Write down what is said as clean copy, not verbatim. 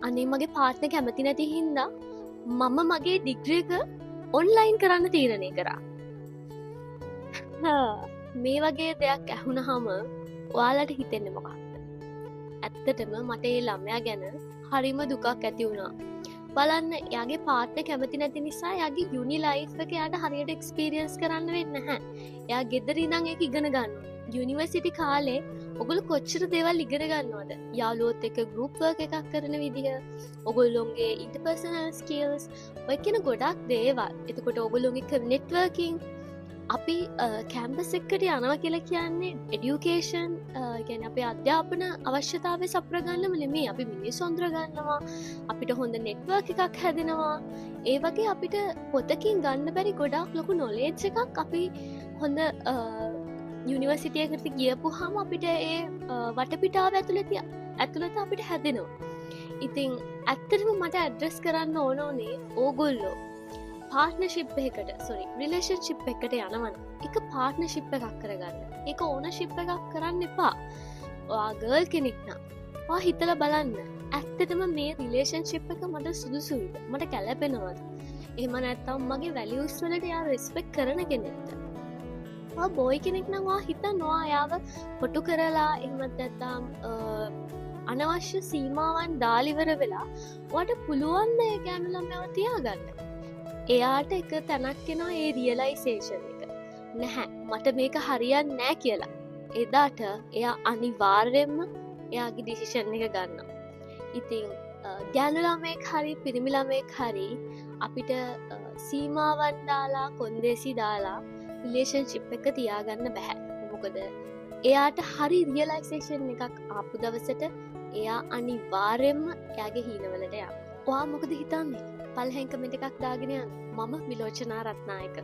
අනේ මගේ පාර්ට්නර් කැමති නැති හින්දා මම මගේ ඩිග්‍රී එක ඔන්ලයින් කරන්න තීරණය කරා. මේ වගේ දෙයක් ඇහුණහම ඔයාලට හිතෙන්නේ මොකක්ද? ඇත්තටම මට ඒ ළමයා ගැන හරිම දුකක් ඇති වුණා. බලන්න එයාගේ පාර්ට්නර් කැමති නැති නිසා එයාගේ යුනි ලයිෆ් එක එයාට හරියට එක්ස්පීරියන්ස් කරන්න වෙන්නේ නැහැ. එයා ගෙදර ඉඳන් ඒක ඉගෙන ගන්නවා. යුනිවර්සිටි කාලේ ඔගොල්ලෝ කොච්චර දේවල් ඉගෙන ගන්නවද? යාළුවොත් එක්ක ගෲප් වර්ක් එකක් කරන විදිහ, ඔගොල්ලොන්ගේ ඉන්ටර්පර්සනල් ස්කිල්ස්, ඔය කියන ගොඩක් දේවල්. එතකොට ඔගොල්ලොන්ගේ නෙට්වර්කින් අපි කැම්පස් එකට යනවා කියලා කියන්නේ එඩියුකේෂන් කියන්නේ අපේ අධ්‍යාපන අවශ්‍යතාවය සපුරගන්නම නෙමෙයි. අපි මිනිස්සු හොඳ ගන්නවා, අපිට හොඳ නෙට්වර්ක් එකක් හැදෙනවා. ඒ වගේ අපිට පොතකින් ගන්න බැරි ගොඩාක් ලොකු නොලෙජ් එකක් අපි හොඳ යුනිවර්සිටියකට ගියපුවාම අපිට ඒ වටපිටාව ඇතුළත අපිට හැදෙනවා. ඉතින් ඇත්තටම මට ඇඩ්‍රස් කරන්න ඕනේ ඕගොල්ලෝ පාර්ට්නර්ෂිප් එකකට රිලේෂන්ෂිප් එකට යනවන එක පාර්ට්නර්ෂිප් එකක් කරගන්න. ඒක ඕනර්ෂිප් එකක් කරන්න එපා. ඔයා ගර්ල් කෙනෙක් නම් ඔයා හිතලා බලන්න ඇත්තටම මේ රිලේෂන්ෂිප් එක මට සුදුසුයිද? මට කැළපෙනවද? එහෙම නැත්නම් මගේ වැලියුස් වලට යා රෙස්පෙක්ට් කරන කෙනෙක්ද? ඔයා බොයි කෙනෙක් නම් ඔයා හිතනවා එයාව කොටු කරලා එහෙමත් නැත්නම් අනවශ්‍ය සීමාවන් දාලිවර වෙලා ඔයාට පුළුවන් ද ඒ ගෑනු ළමයාව තියාගන්න? එයාට එක තැනක් එනවා ඒ රියලයිසේෂන් එක. නැහැ මට මේක හරියන්නේ නැහැ කියලා. එදාට එයා අනිවාර්යෙන්ම එයාගේ ඩිසිෂන් එක ගන්නවා. ඉතින් ගෑනු ළමයෙක් හරි පිරිමි ළමයෙක් හරි අපිට සීමාවන් දාලා කොන්දේසි දාලා රිලේෂන්ෂිප් එක තියාගන්න බෑ. මොකද එයාට හරි රියලයිසේෂන් එකක් ආපු දවසට එයා අනිවාර්යෙන්ම එයාගේ හීනවලට යනවා. ඔයා මොකද හිතන්නේ? පල්හැන් කමෙන්ට් එකක් දාගෙන යන්න. මම විලෝචනා රත්නායක.